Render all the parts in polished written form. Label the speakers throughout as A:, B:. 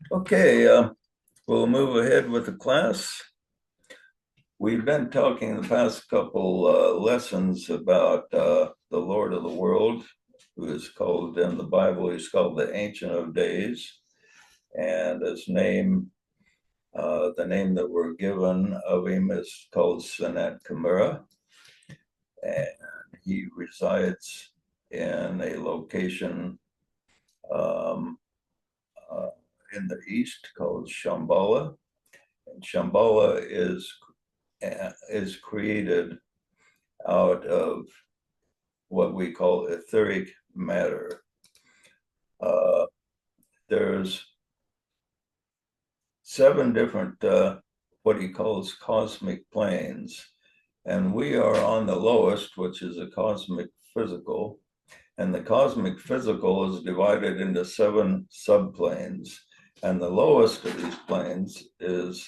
A: Okay, we'll move ahead with the class. We've been talking the past couple lessons about the Lord of the world, who is called in the Bible, he's called the Ancient of Days. And his name, the name that we're given of him is called Senat Kumara. And he resides in a location um, uh, in the east called Shamballa. And Shambhala is created out of what we call etheric matter. Uh, there's 7 different what he calls cosmic planes, and we are on the lowest, which is a cosmic physical. And the cosmic physical is divided into 7 subplanes, and the lowest of these planes is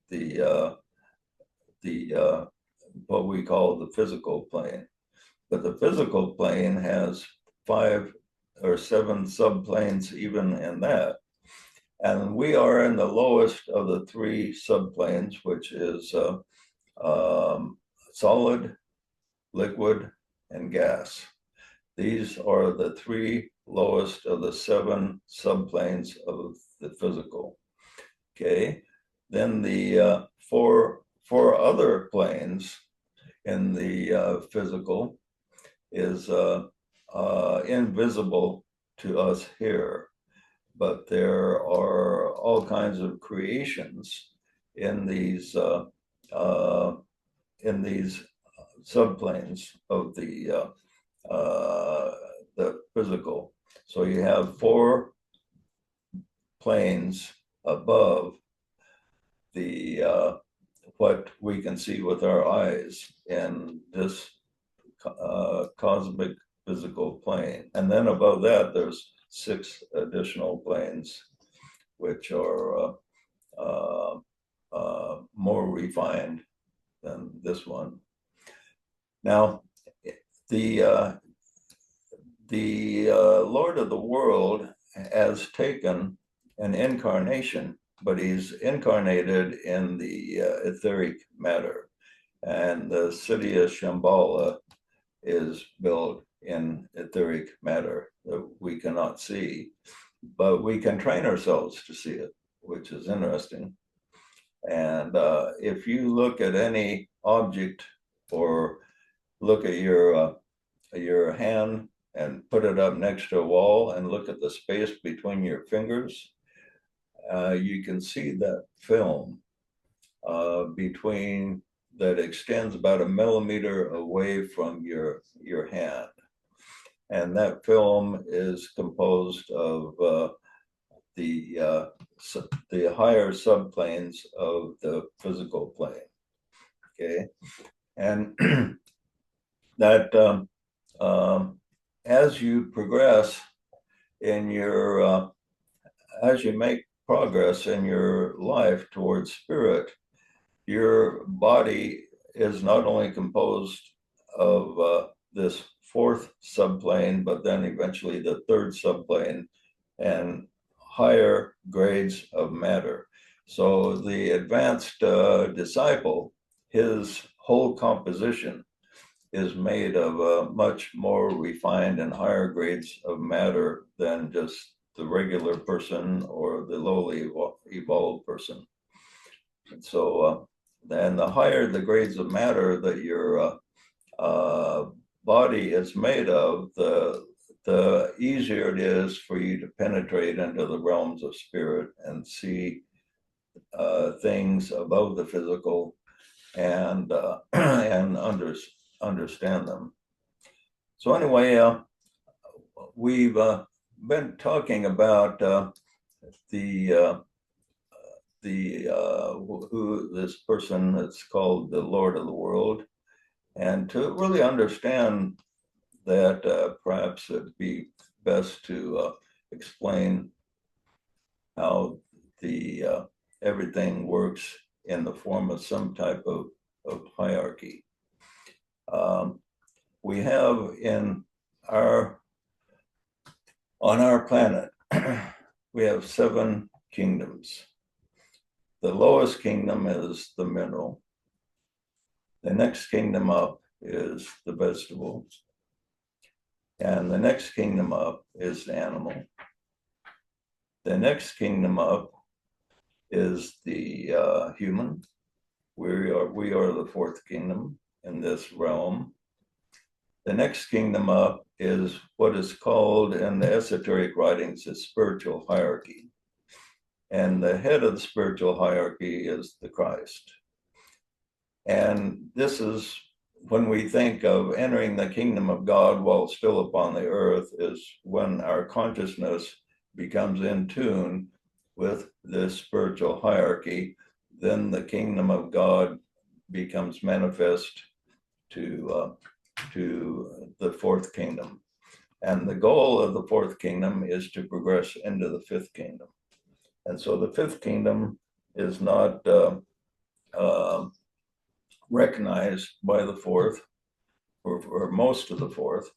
A: the what we call the physical plane. But the physical plane has 5 or 7 subplanes even in that. And we are in the lowest of the 3 subplanes, which is solid, liquid, and gas. These are the 3 lowest of the 7 subplanes of the physical. Okay, then the four other planes in the physical is invisible to us here, but there are all kinds of creations in these uh, subplanes of the physical. So you have 4 planes above the what we can see with our eyes in this cosmic physical plane. And then above that, there's 6 additional planes, which are more refined than this one. Now, the Lord of the world has taken an incarnation, but he's incarnated in the etheric matter. And the city of Shambhala is built in etheric matter that we cannot see, but we can train ourselves to see it, which is interesting. And if you look at any object or look at your hand and put it up next to a wall and look at the space between your fingers, you can see that film between that extends about a millimeter away from your hand. And that film is composed of the higher subplanes of the physical plane. Okay, and that as you progress in your as you make progress in your life towards spirit, your body is not only composed of this 4th subplane, but then eventually the 3rd subplane and higher grades of matter. So the advanced disciple, his whole composition is made of much more refined and higher grades of matter than just the regular person or the lowly evolved person. And so, and the higher the grades of matter that your body is made of, the easier it is for you to penetrate into the realms of spirit and see things above the physical and and understand them. So anyway, we've been talking about the who this person that's called the Lord of the world, and to really understand that, perhaps it'd be best to explain how the everything works in the form of some type of hierarchy. We have in our on our planet we have 7 kingdoms. The lowest kingdom is the mineral. The next kingdom up is the vegetable. And the next kingdom up is the animal. The next kingdom up is the human. We are the fourth kingdom in this realm. The next kingdom up is what is called in the esoteric writings a spiritual hierarchy. And the head of the spiritual hierarchy is the Christ. And this is when we think of entering the kingdom of God while still upon the earth, is when our consciousness becomes in tune with this spiritual hierarchy. Then the kingdom of God becomes manifest to the fourth kingdom. And the goal of the fourth kingdom is to progress into the fifth kingdom. And so the fifth kingdom is not recognized by the fourth, or most of the fourth,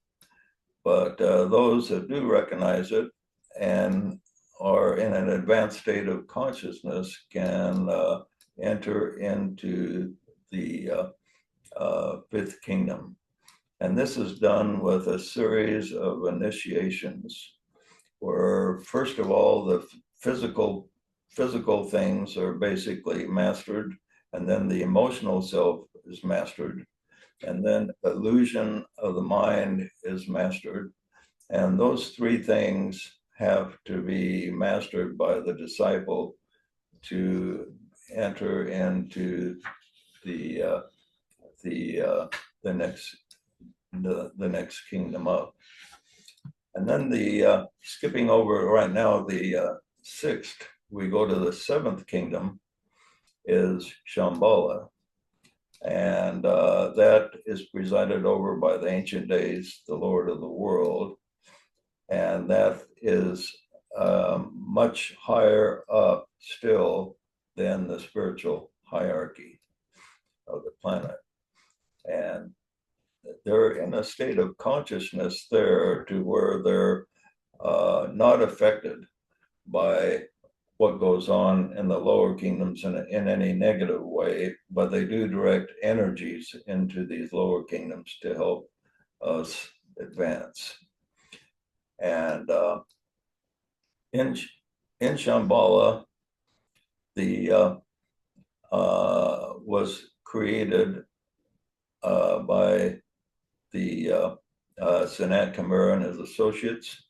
A: but those that do recognize it and are in an advanced state of consciousness can enter into the fifth kingdom. And this is done with a series of initiations where, first of all, the physical things are basically mastered, and then the emotional self is mastered, and then illusion of the mind is mastered. And those three things have to be mastered by the disciple to enter into the next kingdom up. And then the skipping over right now the sixth, we go to the seventh kingdom, is Shamballa. And that is presided over by the ancient days, the Lord of the world. And that is much higher up still than the spiritual hierarchy of the planet. And they're in a state of consciousness there to where they're not affected by what goes on in the lower kingdoms in any negative way, but they do direct energies into these lower kingdoms to help us advance. And in Shambhala, the was created by the Sanat Kumara and his associates.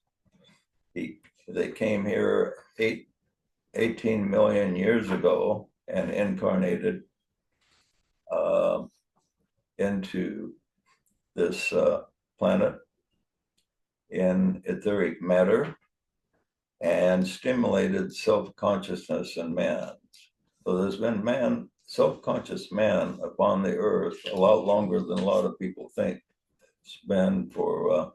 A: They came here 18 million years ago and incarnated into this planet in etheric matter and stimulated self-consciousness in man. So there's been self-conscious man upon the earth a lot longer than a lot of people think. It's been for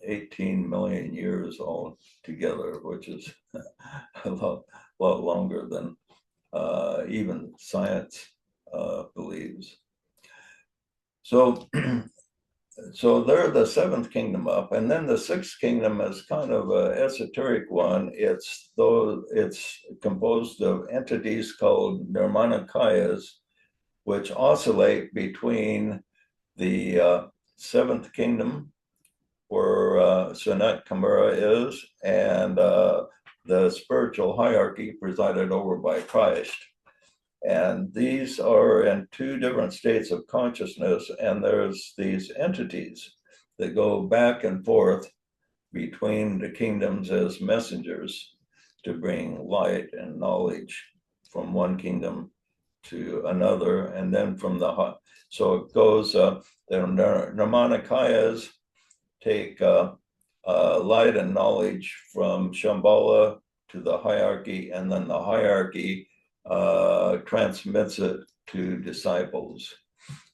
A: 18 million years all together, which is a lot longer than even science believes. So they're the seventh kingdom up, and then the sixth kingdom is kind of an esoteric one. It's composed of entities called nirmanakayas, which oscillate between the seventh kingdom, where Sanat Kumara is, and the spiritual hierarchy presided over by Christ. And these are in two different states of consciousness, and there's these entities that go back and forth between the kingdoms as messengers to bring light and knowledge from one kingdom to another, and then from so it goes, the Nirmanakayas take light and knowledge from Shambhala to the hierarchy, and then the hierarchy transmits it to disciples.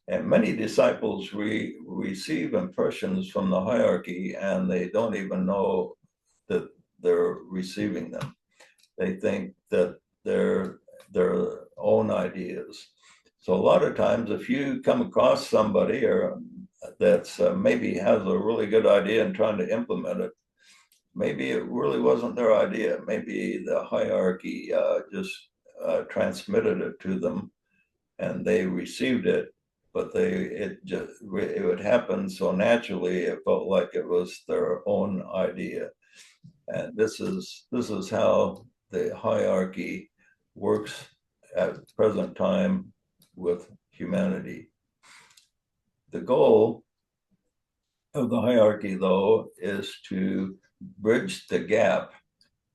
A: And many disciples receive impressions from the hierarchy, and they don't even know that they're receiving them. They think that they're their own ideas. So a lot of times, if you come across somebody that's maybe has a really good idea and trying to implement it, maybe it really wasn't their idea. Maybe the hierarchy just transmitted it to them and they received it, but it would happen so naturally it felt like it was their own idea. And this is how the hierarchy works at the present time with humanity. The goal of the hierarchy, though, is to bridge the gap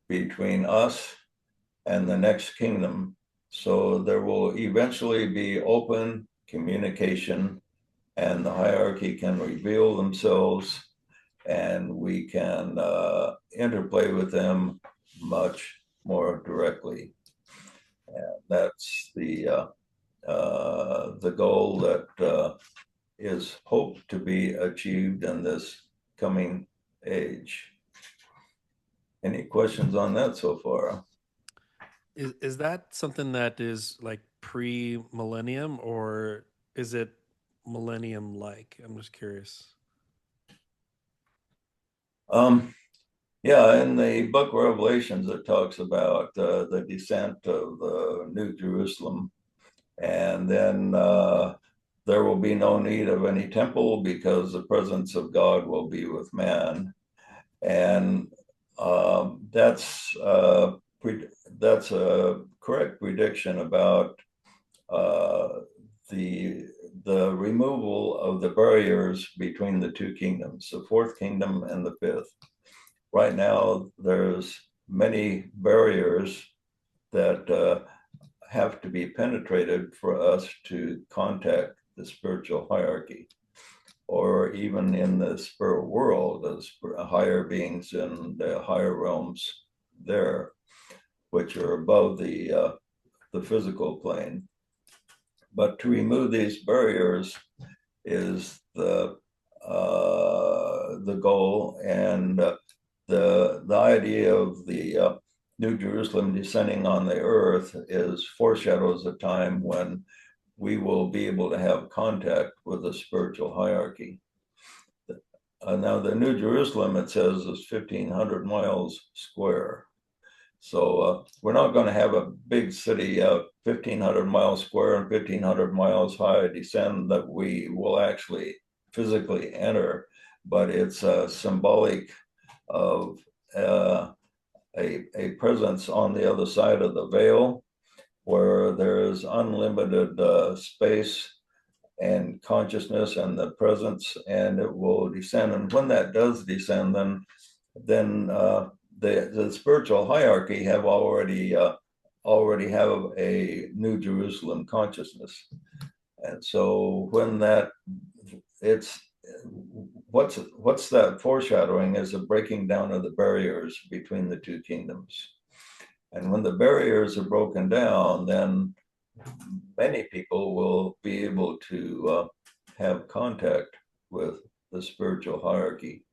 A: between us and the next kingdom. So there will eventually be open communication, and the hierarchy can reveal themselves, and we can interplay with them much more directly. And that's the goal that is hoped to be achieved in this coming age. Any questions on that so far?
B: Is that something that is like pre-millennium, or is it millennium like? I'm just curious.
A: Um, yeah, in the book of Revelations, it talks about the descent of the New Jerusalem. And then there will be no need of any temple because the presence of God will be with man. And that's that's a correct prediction about uh, the the removal of the barriers between the two kingdoms, the fourth kingdom and the fifth. Right now, there's many barriers that have to be penetrated for us to contact the spiritual hierarchy, or even in the spirit world, as higher beings in the higher realms there, which are above the physical plane. But to remove these barriers is the goal, and the idea of the New Jerusalem descending on the earth is foreshadows a time when we will be able to have contact with the spiritual hierarchy. Now, the New Jerusalem, it says, is 1,500 miles square. So we're not going to have a big city, 1,500 miles square and 1,500 miles high descend that we will actually physically enter, but it's symbolic of a presence on the other side of the veil where there is unlimited space and consciousness and the presence, and it will descend. And when that does descend, then the spiritual hierarchy have already have a New Jerusalem consciousness, and so when that it's what's that foreshadowing is a breaking down of the barriers between the two kingdoms. And when the barriers are broken down, then many people will be able to have contact with the spiritual hierarchy.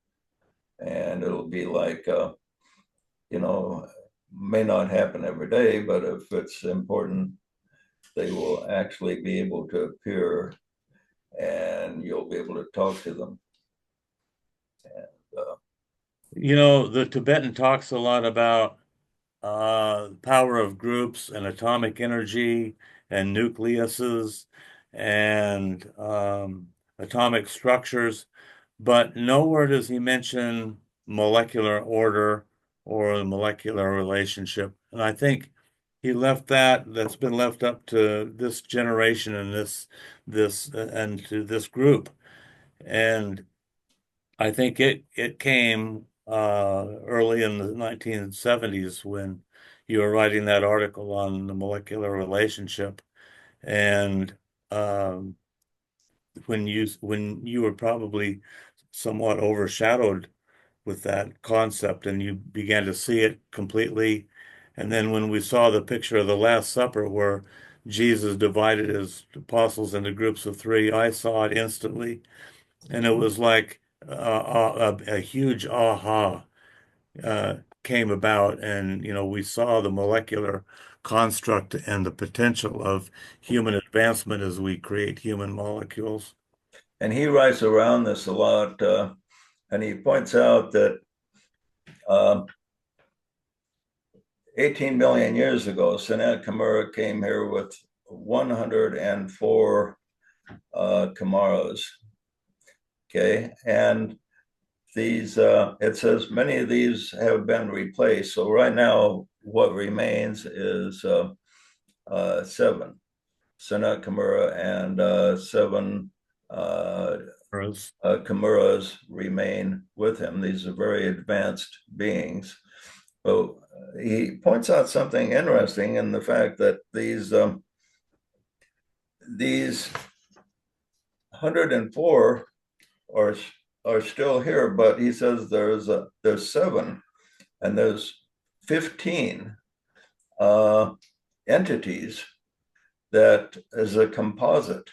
A: And it'll be like, you know, may not happen every day, but if it's important, they will actually be able to appear and you'll be able to talk to them. And,
C: The Tibetan talks a lot about power of groups and atomic energy and nucleuses and atomic structures, but nowhere does he mention molecular order or the molecular relationship. And I think he left that's been left up to this generation and and to this group. And I think it came early in the 1970s when you were writing that article on the molecular relationship, and um, when you were probably somewhat overshadowed with that concept, and you began to see it completely. And then when we saw the picture of the Last Supper where Jesus divided his apostles into groups of three, I saw it instantly, and it was like a huge aha came about, and we saw the molecular construct and the potential of human advancement as we create human molecules.
A: and he writes around this a lot, and he points out that 18 million years ago, Senat Kumara came here with 104 Kumaras. Okay, and these, it says many of these have been replaced. So right now, what remains is 7 Senat Kumara and 7 Kumaras remain with him. These are very advanced beings. But he points out something interesting in the fact that these 104 are still here, but he says there's 7 and there's 15 entities that is a composite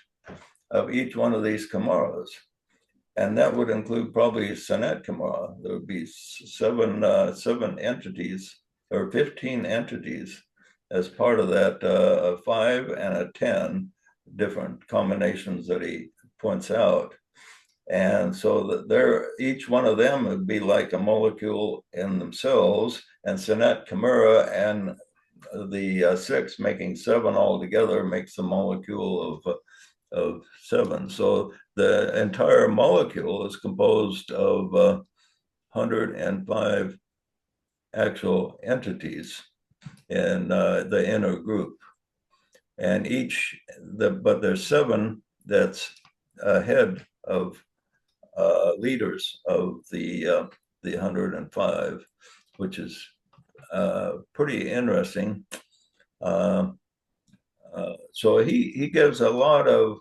A: of each one of these Kumaras. And that would include probably Senat Kumara. There would be 7 entities or 15 entities as part of that, 5 and a 10 different combinations that he points out. And so that each one of them would be like a molecule in themselves, and Senat Kumara and the 6 making 7 altogether makes a molecule of 7. So the entire molecule is composed of 105 actual entities in the inner group, and but there's 7 that's ahead of leaders of the 105, which is pretty interesting. So he gives a lot of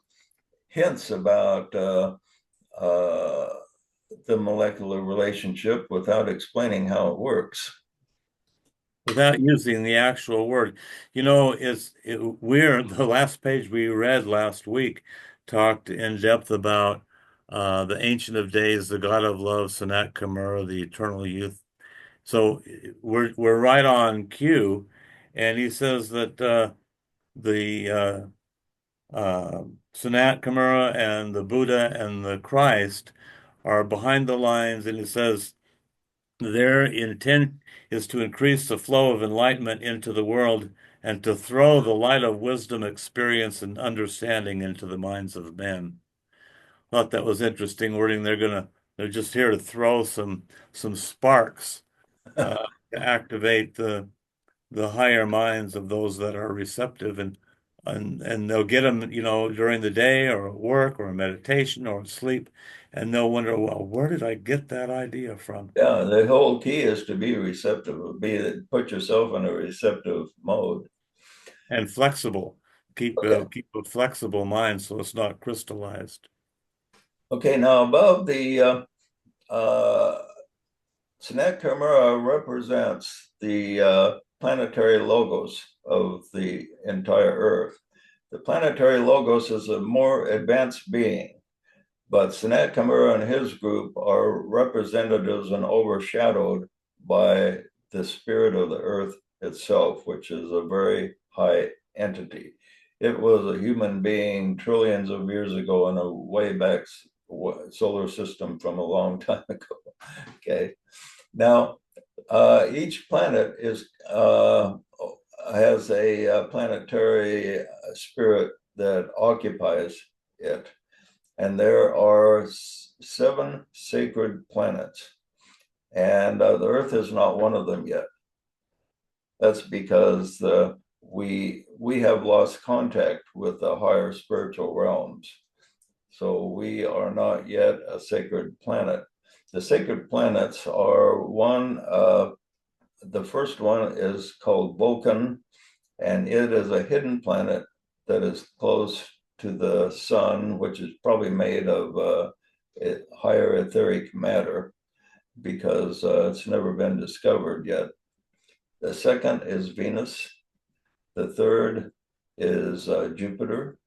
A: hints about the molecular relationship without explaining how it works.
C: Without using the actual word. You know, the last page we read last week talked in depth about the Ancient of Days, the God of Love, Sanat Kumara, the Eternal Youth. So we're right on cue, and he says that the Sanat Kumara and the Buddha and the Christ are behind the lines, and it says their intent is to increase the flow of enlightenment into the world and to throw the light of wisdom, experience, and understanding into the minds of men. Thought that was interesting wording. They're just here to throw some sparks to activate the higher minds of those that are receptive, and they'll get them, during the day or at work or meditation or sleep, and they'll wonder, well, where did I get that idea from?
A: Yeah, the whole key is to be receptive, put yourself in a receptive mode.
C: And flexible. Keep a flexible mind so it's not crystallized.
A: Okay, now above the Sanat Kumara represents the planetary logos of the entire Earth. The planetary logos is a more advanced being, but Sanat Kumara and his group are representatives and overshadowed by the spirit of the Earth itself, which is a very high entity. It was a human being trillions of years ago in a way back solar system from a long time ago. Okay. Now, each planet has a planetary spirit that occupies it. And there are 7 sacred planets. And the Earth is not one of them yet. That's because we have lost contact with the higher spiritual realms. So we are not yet a sacred planet. The sacred planets are the first one is called Vulcan, and it is a hidden planet that is close to the sun, which is probably made of higher etheric matter because it's never been discovered yet. The second is Venus. The third is Jupiter,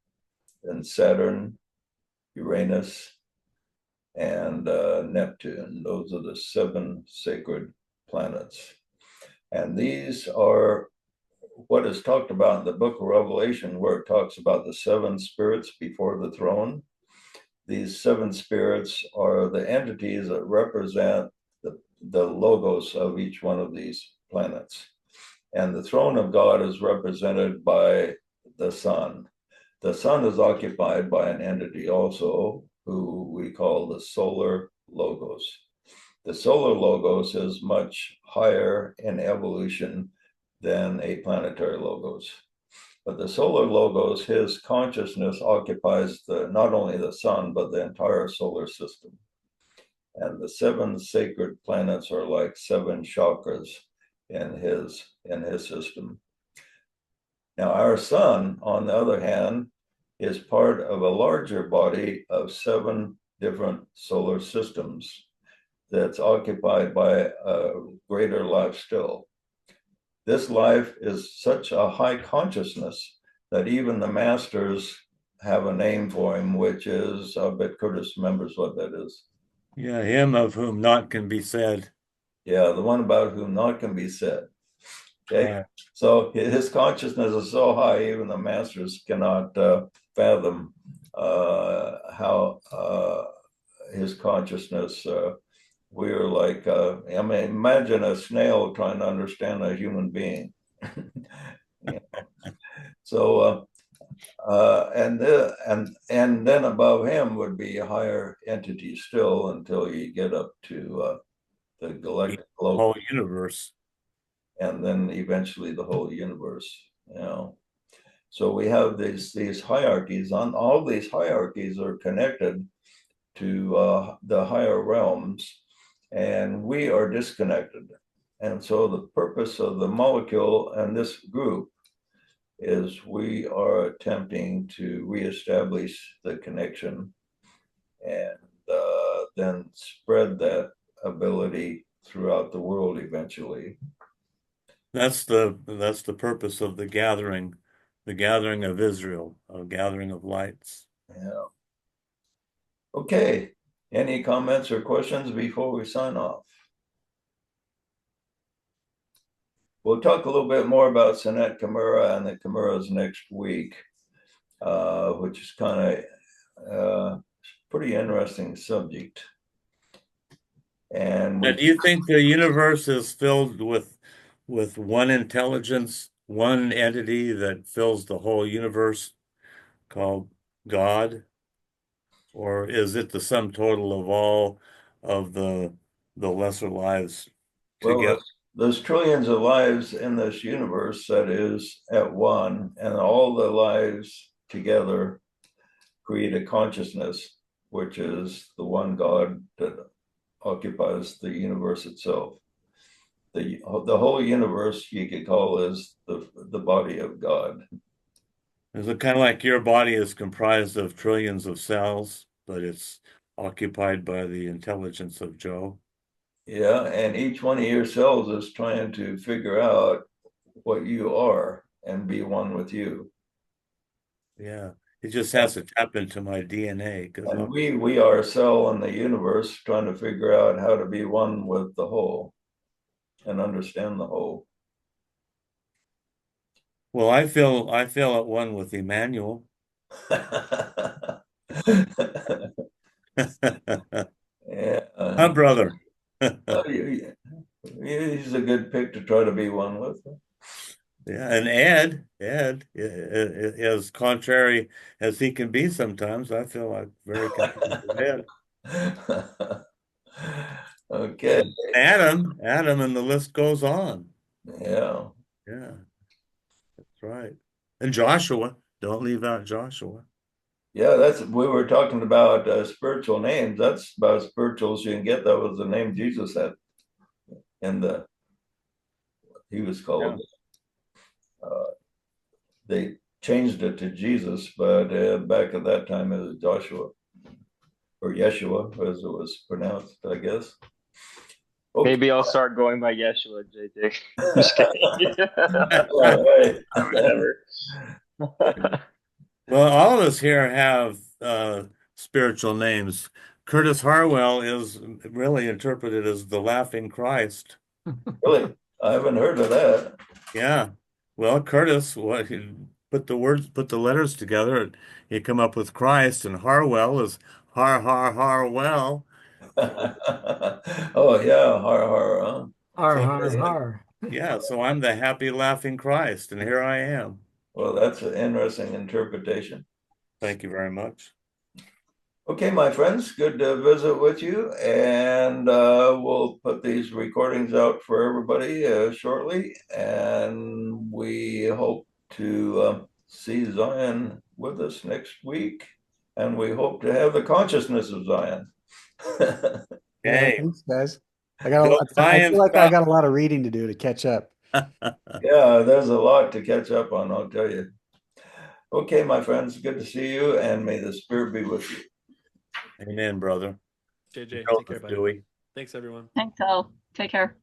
A: and Saturn, Uranus, and Neptune. Those are the 7 sacred planets. And these are what is talked about in the book of Revelation, where it talks about the 7 spirits before the throne. These 7 spirits are the entities that represent the logos of each one of these planets. And the throne of God is represented by the sun. The sun is occupied by an entity also, who we call the solar logos. The solar logos is much higher in evolution than a planetary logos. But the solar logos, his consciousness occupies not only the sun, but the entire solar system. And the seven sacred planets are like seven chakras in his system. Now, our sun, on the other hand, is part of a larger body of seven different solar systems that's occupied by a greater life still. This life is such a high consciousness that even the masters have a name for him, which is, I bet Curtis remembers what that is.
C: Yeah, him of whom naught can be said.
A: Yeah, the one about whom naught can be said. Okay,
C: Right.
A: so his consciousness is so high, even the masters cannot fathom how his consciousness. We are like, I mean, imagine a snail trying to understand a human being. You know? So, and then above him would be a higher entity still until you get up to the galactic
C: The whole universe.
A: and then eventually the whole universe. You know, so we have these hierarchies. On all these hierarchies are connected to the higher realms, and we are disconnected. And so the purpose of the molecule and this group is we are attempting to reestablish the connection and then spread that ability throughout the world eventually.
C: That's the purpose of the gathering of Israel, a gathering of lights.
A: Yeah. Okay. Any comments or questions before we sign off? We'll talk a little bit more about Senet Kumara and the Kumaras next week, which is kind of pretty interesting subject. And
C: Now, do you think the universe is filled with one intelligence, one entity that fills the whole universe called God? Or is it the sum total of all of the lesser lives together?
A: well, there's trillions of lives in this universe that is at one, and all the lives together create a consciousness, which is the one God that occupies the universe itself. The whole universe you could call is the body of God.
C: Is it kind of like your body is comprised of trillions of cells, but it's occupied by the intelligence of Joe?
A: Yeah, and each one of your cells is trying to figure out what you are and be one with you.
C: Yeah, it just has to tap into my DNA because
A: And we are a cell in the universe trying to figure out how to be one with the whole and understand the whole.
C: well, I feel at one with Emmanuel.
A: Yeah,
C: My brother.
A: he's a good pick to try to be one with.
C: Yeah, and Ed, as contrary as he can be sometimes, I feel like very connected with Ed.
A: Okay.
C: Adam, and the list goes on.
A: Yeah.
C: Yeah, that's right. And Joshua, don't leave out Joshua.
A: Yeah, we were talking about spiritual names. That's about as spiritual as you can get. That was the name Jesus had, and he was called. Uh, they changed it to Jesus, but back at that time it was Joshua or Yeshua, as it was pronounced, I guess. Okay.
D: Maybe I'll start going by Yeshua, JJ. Just kidding.
A: All right.
D: Whatever.
C: Well, all of us here have spiritual names. Curtis Harwell is really interpreted as the laughing Christ.
A: Really, I haven't heard of that.
C: Yeah. Well, Curtis, what he put the letters together, and he come up with Christ, and Harwell is Harwell.
A: Oh yeah, har har, huh?
E: Har,
A: So,
E: har, har.
C: Yeah, so I'm the happy laughing Christ, and here I am.
A: well, that's an interesting interpretation.
C: Thank you very much.
A: Okay, my friends, good to visit with you, and we'll put these recordings out for everybody shortly, and we hope to see Zion with us next week, and we hope to have the consciousness of Zion.
E: Yeah,
C: Okay.
E: thanks, guys. I got.
C: Till
E: I
C: Zion
E: feel like I
C: stop.
E: got a lot of reading to do to catch up.
A: Yeah, there's a lot to catch up on, I'll tell you. Okay, my friends, good to see you, and may the Spirit be with you.
C: Amen, brother.
B: JJ, take care,
C: Joseph
B: buddy.
C: Dewey.
B: Thanks, everyone.
F: Thanks all. Take care.